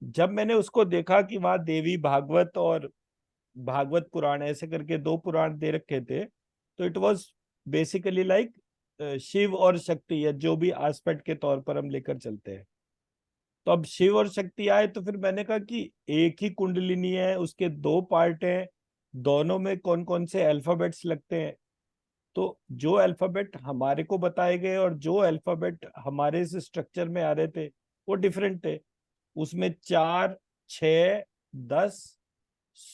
जब मैंने उसको देखा कि वहां देवी भागवत और भागवत पुराण ऐसे करके दो पुराण दे रखे थे, तो it was basically like Shiv और शक्ति, या जो भी एस्पेक्ट के तौर पर हम लेकर चलते हैं। तो अब शिव और शक्ति आए तो फिर मैंने कहा कि एक ही कुंडलिनी है, उसके दो पार्ट हैं, दोनों में कौन कौन से अल्फाबेट्स लगते हैं। तो जो अल्फाबेट हमारे को बताए गए और जो अल्फाबेट हमारे इस स्ट्रक्चर में आ रहे थे वो डिफरेंट थे। उसमें 4, 6, 10,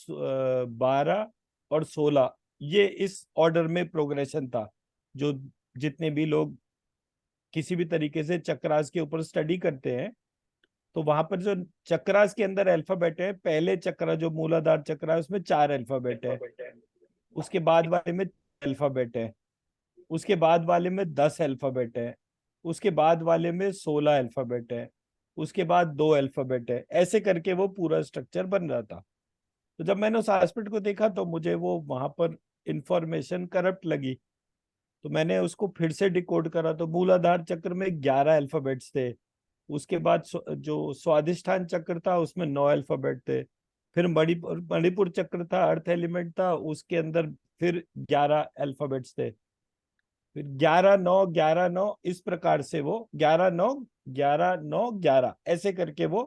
12 और 16, ये इस ऑर्डर में प्रोग्रेशन था। जो जितने भी लोग किसी भी तरीके से चक्रास के ऊपर स्टडी करते हैं, तो वहां पर जो चक्रास के अंदर अल्फाबेट है, पहले चक्र जो मूलाधार चक्र है उसमें 4 अल्फाबेट है, उसके बाद वाले में अल्फाबेट है, उसके बाद वाले में 10 अल्फाबेट है, उसके बाद वाले में 16 अल्फाबेट है, उसके बाद 2 अल्फाबेट है, ऐसे करके वो पूरा स्ट्रक्चर बन रहा था। तो जब मैंने उस एस्पेक्ट को देखा तो मुझे वो वहां पर इंफॉर्मेशन करप्ट लगी। तो मैंने उसको फिर से डिकोड करा, तो मूलाधार चक्र में 11 अल्फाबेट्स थे। उसके बाद जो स्वादिष्ठान चक्र था उसमें 9 अल्फाबेट थे। फिर मणिपुर मणिपुर चक्र था, अर्थ एलिमेंट था, उसके अंदर फिर 11 अल्फाबेट्स थे। फिर 11 9 11 9, इस प्रकार से वो 11 9 11 9 11 ऐसे करके वो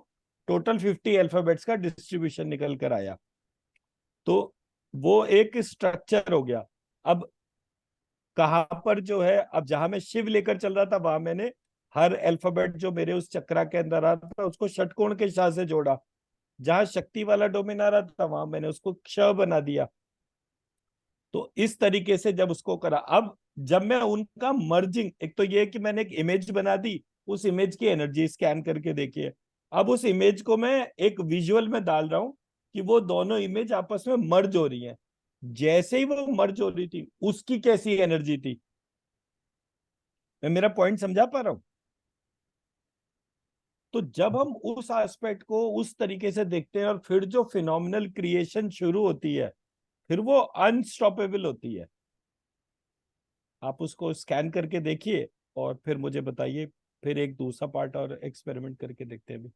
टोटल 50 अल्फाबेट्स का डिस्ट्रीब्यूशन निकल कर आया। तो वो एक स्ट्रक्चर हो गया। अब कहाँ पर जो है, अब जहां मैं शिव लेकर चल रहा था वहां मैंने हर अल्फाबेट जो मेरे उस चक्रा के अंदर आ रहा था उसको षटकोण के साथ से जोड़ा। जहां शक्ति वाला डोमेन आ रहा था वहां मैंने उसको क्ष बना दिया। तो इस तरीके से जब उसको करा, अब जब मैं उनका मर्जिंग, एक तो ये कि मैंने एक इमेज बना दी, उस इमेज की एनर्जी स्कैन करके देखिए। अब उस इमेज को मैं एक विजुअल में डाल रहा हूं कि वो दोनों इमेज आपस में मर्ज हो रही हैं। जैसे ही वो मर्ज हो रही थी उसकी कैसी एनर्जी थी, मैं मेरा पॉइंट समझा पा रहा हूं? तो जब हम उस एस्पेक्ट को उस तरीके से देखते हैं और फिर जो फिनोमिनल क्रिएशन शुरू होती है, फिर वो अनस्टॉपेबल होती है। आप उसको स्कैन करके देखिए और फिर मुझे बताइए। फिर एक दूसरा पार्ट और एक्सपेरिमेंट करके देखते हैं अभी।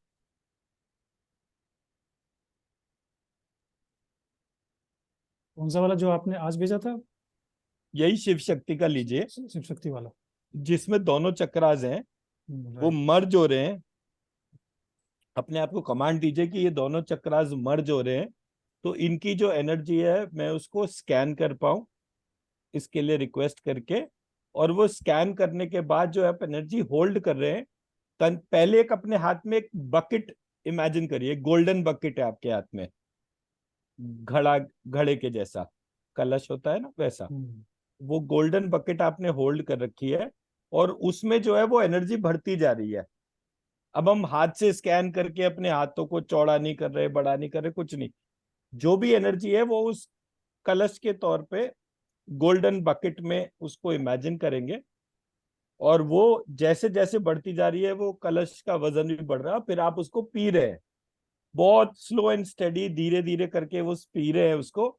कौन सा वाला जो आपने आज भेजा था? यही शिव शक्ति का लीजिए, शिव शक्ति वाला। जिसमें दोनों चक्रास हैं, वो राइट। मर्ज हो रहे हैं। अपने आप को कमांड दीजिए कि ये दोनों चक्रास मर्ज हो रहे हैं, तो इनकी जो एनर्जी है मैं उसको स्कैन कर पाऊं, इसके लिए रिक्वेस्ट करके। और वो स्कैन करने के बाद जो आप एनर्जी होल्ड कर रहे हैं, पहले एक अपने हाथ में एक बकेट इमेजिन करिए, गोल्डन बकेट है आपके हाथ में, घड़ा, घड़े के जैसा कलश होता है ना वैसा। हम्म। वो गोल्डन बकेट आपने होल्ड कर रखी है और उसमें जो है वो एनर्जी बढ़ती जा रही है। अब हम हाथ से स्कैन करके अपने हाथों को चौड़ा नहीं कर रहे, बड़ा नहीं कर रहे, कुछ नहीं। जो भी एनर्जी है वो उस कलश के तौर पे गोल्डन बकेट में उसको इमेजिन करेंगे। और वो जैसे जैसे बढ़ती जा रही है वो कलश का वजन भी बढ़ रहा है, फिर आप उसको पी रहे हैं। बहुत स्लो एंड स्टेडी, धीरे धीरे करके वो पी रहे हैं उसको।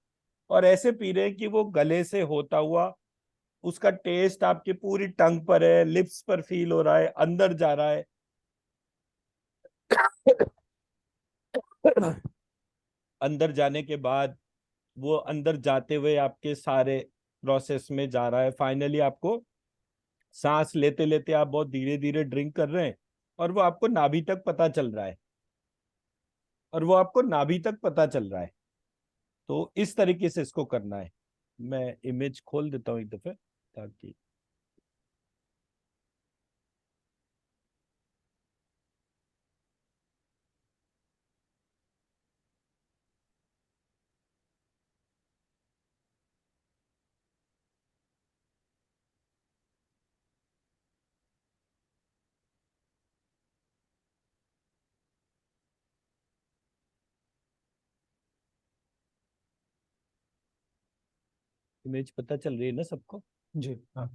और ऐसे पी रहे हैं कि वो गले से होता हुआ उसका टेस्ट आपकी पूरी टंग पर है, लिप्स पर फील हो रहा है, अंदर जा रहा है। अंदर जाने के बाद वो अंदर जाते हुए आपके सारे प्रोसेस में जा रहा है। फाइनली आपको सांस लेते लेते आप बहुत धीरे धीरे ड्रिंक कर रहे हैं और वो आपको नाभि तक पता चल रहा है। और वो आपको नाभि तक पता चल रहा है। तो इस तरीके से इसको करना है। मैं इमेज खोल देता हूँ एक दफे ताकि। इमेज पता चल रही है ना सबको? जी हाँ।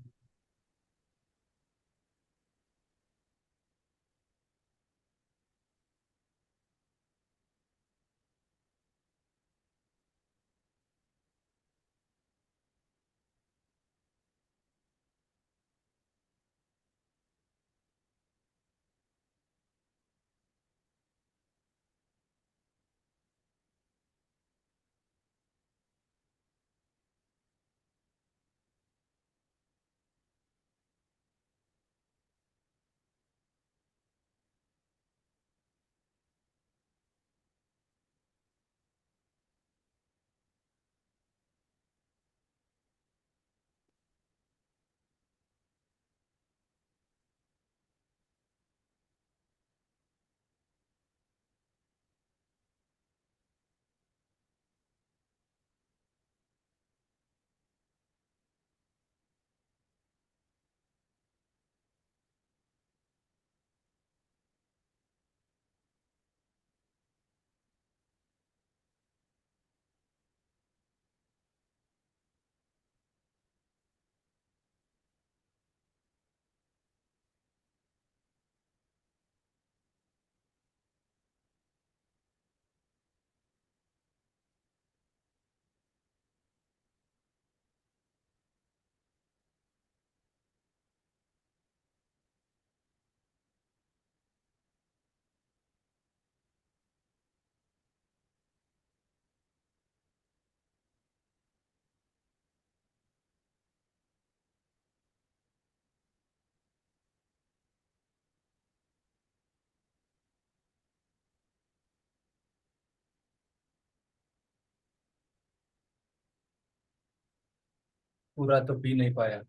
पूरा तो पी नहीं पाया।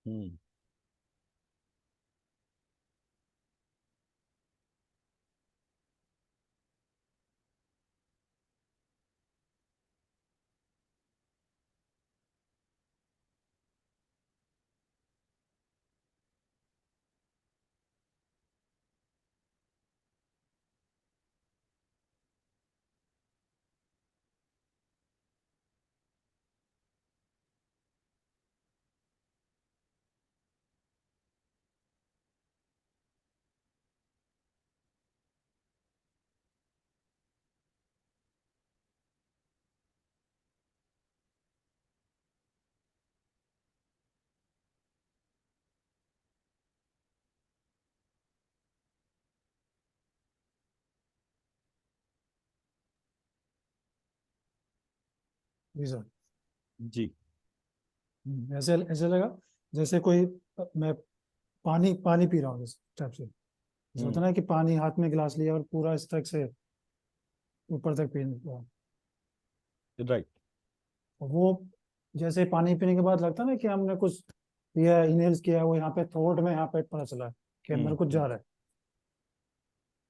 हम्म। जी सर। जी। ऐसे ऐसे लगा जैसे कोई मैं पानी पानी पी रहा हूँ इस टाइप से। जैसे होता हम्म। है ना कि पानी हाथ में गिलास लिया और पूरा इस तक से ऊपर तक पी लिया। राइट। और वो जैसे पानी पीने के बाद लगता है ना कि हमने कुछ किया, इनहेल्स किया, वो यहाँ पे थ्रोट में यहाँ पे पता चला कि अंदर कुछ जा रहा है।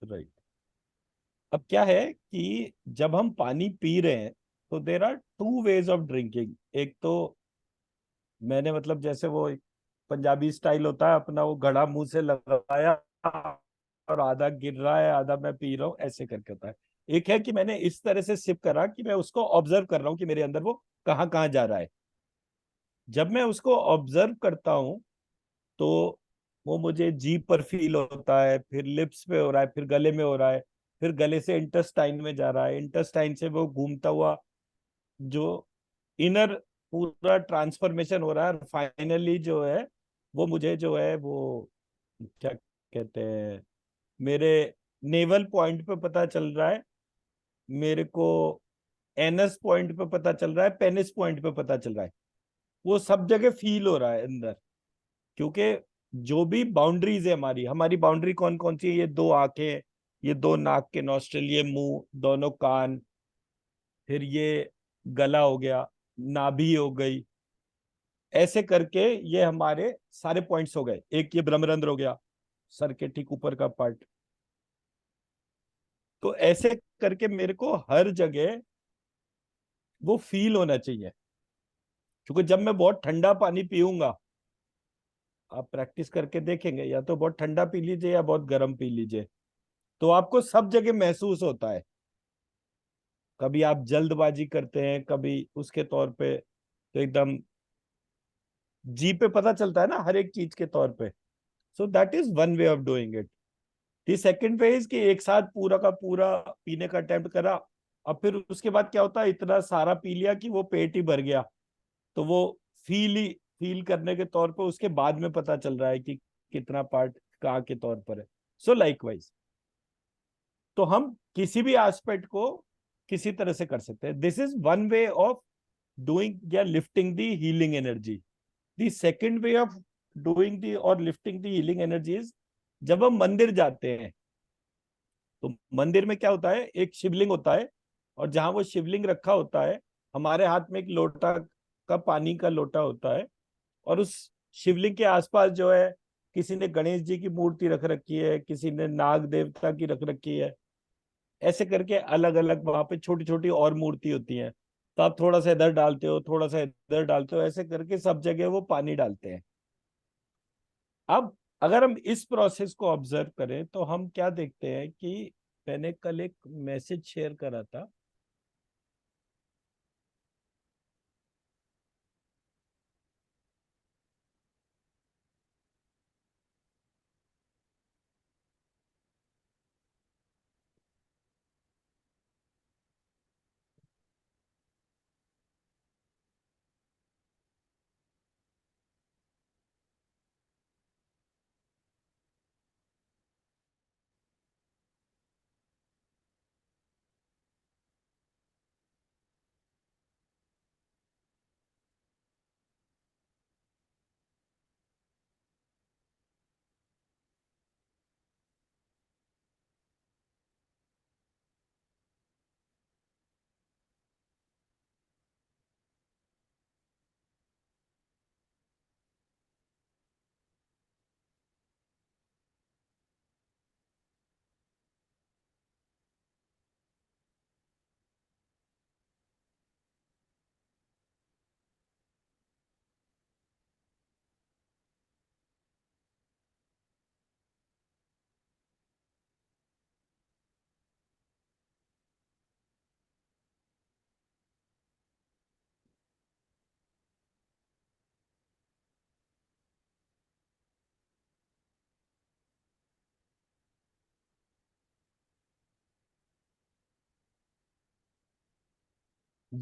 राइट। अब क्या है कि जब हम पानी पी रहे हैं तो there are two ways of drinking. एक तो मैंने मतलब जैसे वो एक पंजाबी स्टाइल होता है अपना, वो घड़ा मुंह से लगाया और आधा गिर रहा है आधा मैं पी रहा हूँ, ऐसे करके होता है। एक है कि मैंने इस तरह से सिप करा कि मैं उसको ऑब्जर्व कर रहा हूँ कि मेरे अंदर वो कहाँ कहाँ जा रहा है। जब मैं उसको ऑब्जर्व करता हूँ तो वो मुझे जीभ पर फील होता है, फिर लिप्स पे हो रहा है, फिर गले में हो रहा है, फिर गले से इंटेस्टाइन में जा रहा है, इंटेस्टाइन से वो घूमता हुआ जो इनर पूरा ट्रांसफॉर्मेशन हो रहा है, फाइनली जो है वो मुझे जो है वो क्या कहते हैं, मेरे नेवल पॉइंट पे पता चल रहा है, मेरे को एनस पॉइंट पे पता चल रहा है, पेनिस पॉइंट पे पता चल रहा है। वो सब जगह फील हो रहा है अंदर। क्योंकि जो भी बाउंड्रीज है हमारी हमारी बाउंड्री कौन कौन सी है, ये दो आंखें, ये दो नाक के नॉस्ट्रिल, ये मुंह, दोनों कान, फिर ये गला हो गया, नाभि हो गई, ऐसे करके ये हमारे सारे पॉइंट्स हो गए। एक ये ब्रह्मरंध्र हो गया, सर के ठीक ऊपर का पार्ट। तो ऐसे करके मेरे को हर जगह वो फील होना चाहिए। क्योंकि जब मैं बहुत ठंडा पानी पीऊंगा, आप प्रैक्टिस करके देखेंगे, या तो बहुत ठंडा पी लीजिए या बहुत गर्म पी लीजिए, तो आपको सब जगह महसूस होता है। कभी आप जल्दबाजी करते हैं, कभी उसके तौर पे तो एकदम जी पे पता चलता है ना हर एक चीज के तौर पे। So that is one way of doing it. The second way is कि एक साथ पूरा का पूरा पीने का अटेम्प्ट करा, और फिर उसके बाद क्या होता है, इतना सारा पी लिया कि वो पेट ही भर गया। तो वो फील करने के तौर पे उसके बाद में पता चल रहा है कि कितना पार्ट कहाँ के तौर पर है। सो लाइकवाइज तो हम किसी भी एस्पेक्ट को किसी तरह से कर सकते हैं। This is one way of doing या lifting the healing energy. The second way of doing the और lifting the healing energy is जब हम मंदिर जाते हैं। तो मंदिर में क्या होता है, एक शिवलिंग होता है, और जहां वो शिवलिंग रखा होता है, हमारे हाथ में एक लोटा का पानी का लोटा होता है, और उस शिवलिंग के आसपास जो है किसी ने गणेश जी की मूर्ति रख रखी है, किसी ने नाग देवता की रख रखी है, ऐसे करके अलग अलग वहां पे छोटी छोटी और मूर्ति होती हैं। तो आप थोड़ा सा इधर डालते हो, थोड़ा सा इधर डालते हो, ऐसे करके सब जगह वो पानी डालते हैं। अब अगर हम इस प्रोसेस को ऑब्जर्व करें तो हम क्या देखते हैं कि मैंने कल एक मैसेज शेयर करा था।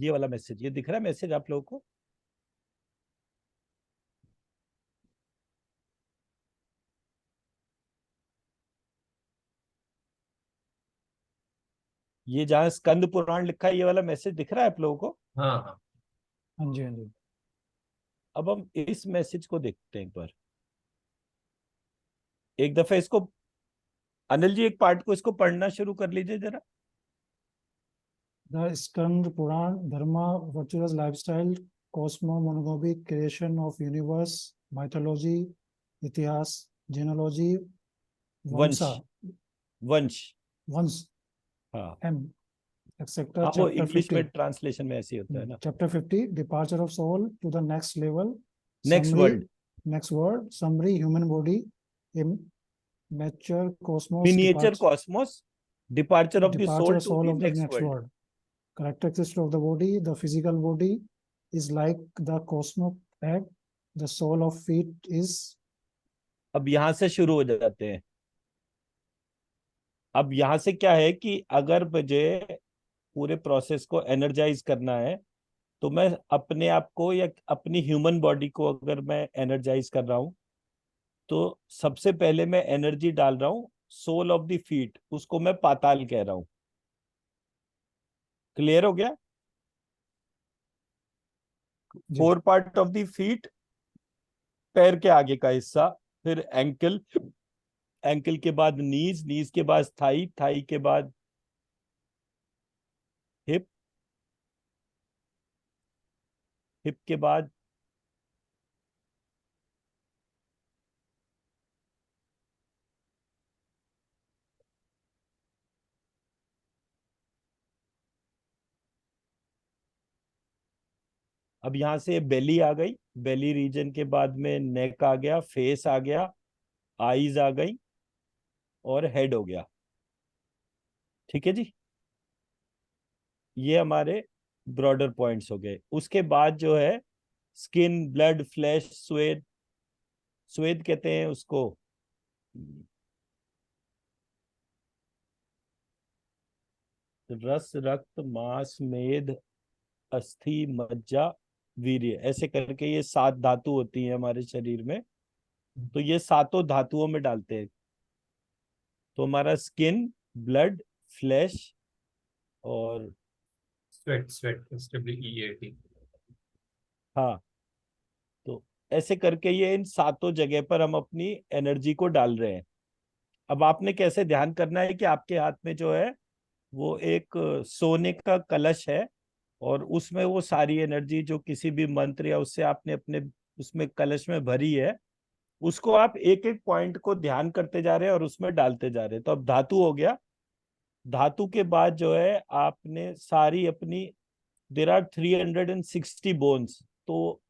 ये वाला मैसेज, ये दिख रहा है मैसेज आप लोगों को? ये जहां स्कंद पुराण लिखा है, ये वाला मैसेज दिख रहा है आप लोगों को? हाँ हाँ। हाँ जी, हाँ जी। अब हम इस मैसेज को देखते हैं एक बार, एक दफा इसको, अनिल जी एक पार्ट को इसको पढ़ना शुरू कर लीजिए जरा। The Skand Puran, Dharma, virtuous lifestyle, cosmomonogobic creation of universe, mythology, इतिहास, genealogy, वंश, वंशा, वंश, वंश, हाँ M, etc. हाँ, वो Chapter इंग्लिश में 50. ट्रांसलेशन में ऐसे ही होता है ना। Chapter 50, departure of soul to the next level. Next Summary, world, next word, summary, human body, mature cosmos, miniature cosmos, departure of the departure soul of to soul the of the next next world. world. Characteristics of the body, the physical body is like the cosmic egg, the soul of it is. अब यहां से शुरू हो जाते हैं। अब यहां से क्या है कि अगर मुझे पूरे प्रोसेस को एनर्जाइज करना है, तो मैं अपने आप को या अपनी ह्यूमन बॉडी को अगर मैं एनर्जाइज कर रहा हूं, तो सबसे पहले मैं एनर्जी डाल रहा हूं सोल ऑफ द फीट, उसको मैं पाताल कह रहा हूं। क्लियर हो गया? जी, fore part of the feet, पैर के आगे का हिस्सा, फिर एंकल, एंकल के बाद नीज, नीज के बाद थाई, थाई के बाद हिप, हिप के बाद अब यहां से बेली आ गई, बेली रीजन के बाद में नेक आ गया, फेस आ गया, आईज आ गई और हेड हो गया। ठीक है जी, ये हमारे ब्रॉडर पॉइंट्स हो गए। उसके बाद जो है स्किन, ब्लड, फ्लैश, स्वेद, स्वेद कहते हैं उसको, रस, रक्त, मांस, मेद, अस्थि, मज्जा, वीर्य, ऐसे करके ये 7 धातु होती हैं हमारे शरीर में। तो ये सातों धातुओं में डालते हैं। तो हमारा स्किन, ब्लड, फ्लैश और स्वेट, स्वेट, SWEAT। हाँ, तो ऐसे करके ये इन सातों जगह पर हम अपनी एनर्जी को डाल रहे हैं। अब आपने कैसे ध्यान करना है कि आपके हाथ में जो है वो एक सोने का कलश है, और उसमें वो सारी एनर्जी जो किसी भी मंत्र या उससे आपने अपने उसमें कलश में भरी है, उसको आप एक एक पॉइंट को ध्यान करते जा रहे हैं और उसमें डालते जा रहे हैं। तो अब धातु हो गया। धातु के बाद जो है आपने सारी अपनी, देर आर 360 बोन्स, तो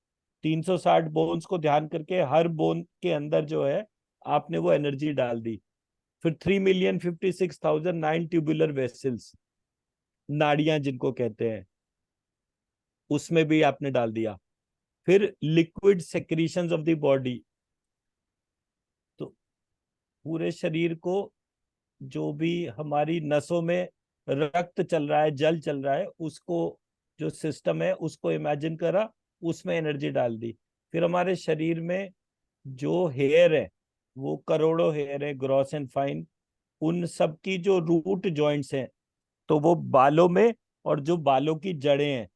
360 बोन्स को ध्यान करके हर बोन के अंदर जो है आपने वो एनर्जी डाल दी। फिर 3,56,009 ट्यूबुलर वेसल्स, नाड़ियां जिनको कहते हैं, उसमें भी आपने डाल दिया। फिर liquid secretions of the body, तो पूरे शरीर को जो भी हमारी नसों में रक्त चल रहा है, जल चल रहा है, उसको, जो सिस्टम है उसको इमेजिन करा, उसमें एनर्जी डाल दी। फिर हमारे शरीर में जो हेयर है, वो करोड़ों हेयर है, ग्रॉस एंड फाइन, उन सब की जो रूट जॉइंट्स हैं, तो वो बालों में, और जो बालों की जड़ें हैं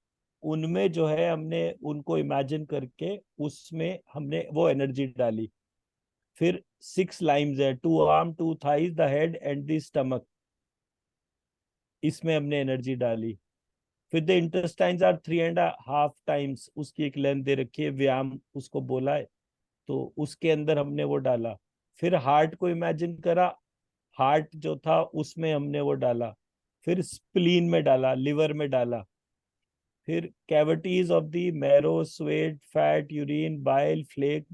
उनमें जो है हमने उनको इमेजिन करके उसमें हमने वो एनर्जी डाली। फिर 6 लाइम्स है, 2 arm, 2 thighs, the head and the stomach, इसमें हमने एनर्जी डाली। फिर द इंटेस्टाइन्स आर 3.5 टाइम्स, उसकी एक लेंथ दे रखी है, व्यायाम उसको बोला है, तो उसके अंदर हमने वो डाला। फिर हार्ट को इमेजिन करा, हार्ट जो था उसमें हमने वो डाला। फिर स्प्लीन में डाला, लिवर में डाला। फिर cavities of the marrow, sweat, fat, urine, bile, phlegm,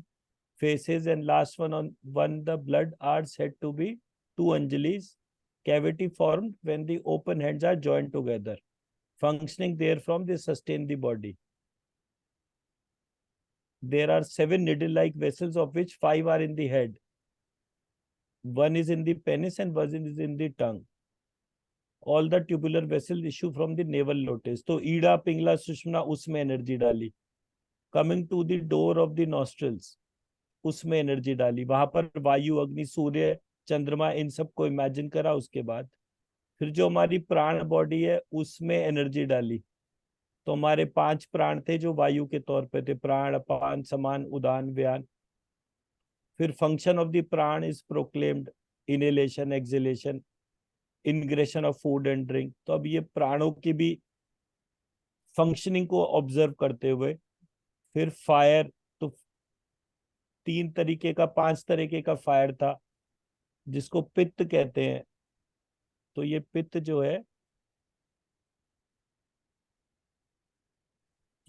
faces, and last one on one the blood are said to be two angelis, cavity formed when the open hands are joined together, functioning therefrom they sustain the body. There are 7 needle like vessels, of which 5 are in the head, one is in the penis and one is in the tongue. All the tubular vessel issue from the navel lotus, तो ईड़ा पिंगला सुषुम्ना उसमें energy डाली। Coming to the door of the nostrils, उसमें energy डाली। वहां पर वायु, अग्नि, सूर्य, चंद्रमा, इन सबको इमेजिन करा। उसके बाद फिर जो हमारी प्राण बॉडी है उसमें एनर्जी डाली। तो हमारे 5 प्राण थे जो वायु के तौर पे थे, प्राण, अपान, समान, उदान, व्यान। फिर फंक्शन ऑफ द प्राण is proclaimed, inhalation, exhalation, ingression of food and drink. तो अब ये प्राणों की भी फंक्शनिंग को ऑब्जर्व करते हुए फिर फायर, तो 3 तरीके का, 5 तरीके का फायर था जिसको पित्त कहते हैं। तो ये पित्त जो है,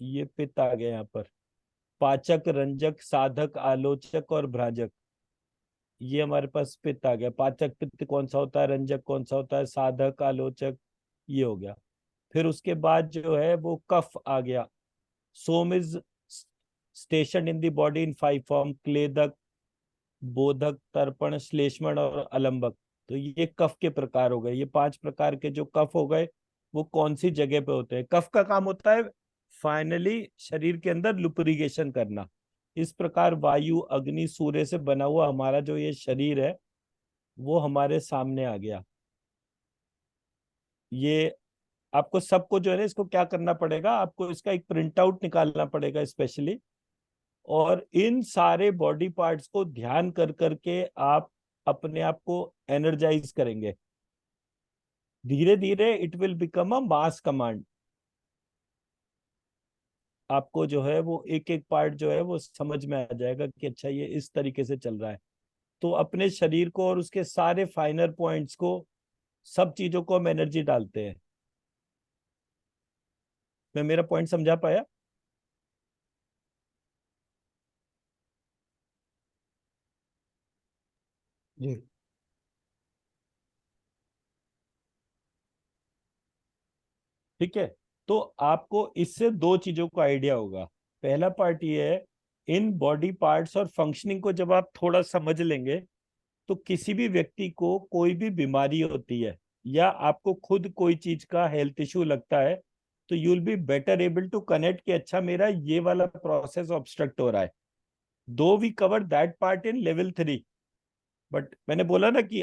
ये पित्त आ गया यहाँ पर। पाचक, रंजक, साधक, आलोचक और भ्राजक, ये हमारे पास पित्त आ गया। पाचक पित्त कौन सा होता है, रंजक कौन सा होता है, साधक, आलोचक, ये हो गया। फिर उसके बाद जो है वो कफ आ गया। सोम is station in the body in 5 form, क्लेदक, बोधक, तर्पण, श्लेष्मण और अलंबक। तो ये कफ के प्रकार हो गए। ये 5 प्रकार के जो कफ हो गए वो कौन सी जगह पे होते हैं। कफ का काम होता है फाइनली शरीर के अंदर लुब्रिकेशन करना। इस प्रकार वायु, अग्नि, सूर्य से बना हुआ हमारा जो ये शरीर है वो हमारे सामने आ गया। ये आपको सबको जो है ना, इसको क्या करना पड़ेगा, आपको इसका एक प्रिंट आउट निकालना पड़ेगा स्पेशली, और इन सारे बॉडी पार्ट्स को ध्यान कर करके आप अपने आप को एनर्जाइज करेंगे। धीरे धीरे it will become a mass command. आपको जो है वो एक एक पार्ट जो है वो समझ में आ जाएगा कि अच्छा ये इस तरीके से चल रहा है। तो अपने शरीर को और उसके सारे फाइनर पॉइंट्स को, सब चीजों को हम एनर्जी डालते हैं। मैं मेरा पॉइंट समझा पाया? जी। ठीक है, तो आपको इससे 2 चीजों का आइडिया होगा। पहला पार्ट ये है, इन बॉडी पार्ट्स और फंक्शनिंग को जब आप थोड़ा समझ लेंगे तो किसी भी व्यक्ति को कोई भी बीमारी होती है या आपको खुद कोई चीज का हेल्थ इश्यू लगता है, तो you will be better able to connect कि अच्छा मेरा ये वाला प्रोसेस ऑब्स्ट्रक्ट हो रहा है। Though we cover that part in level 3, but मैंने बोला ना कि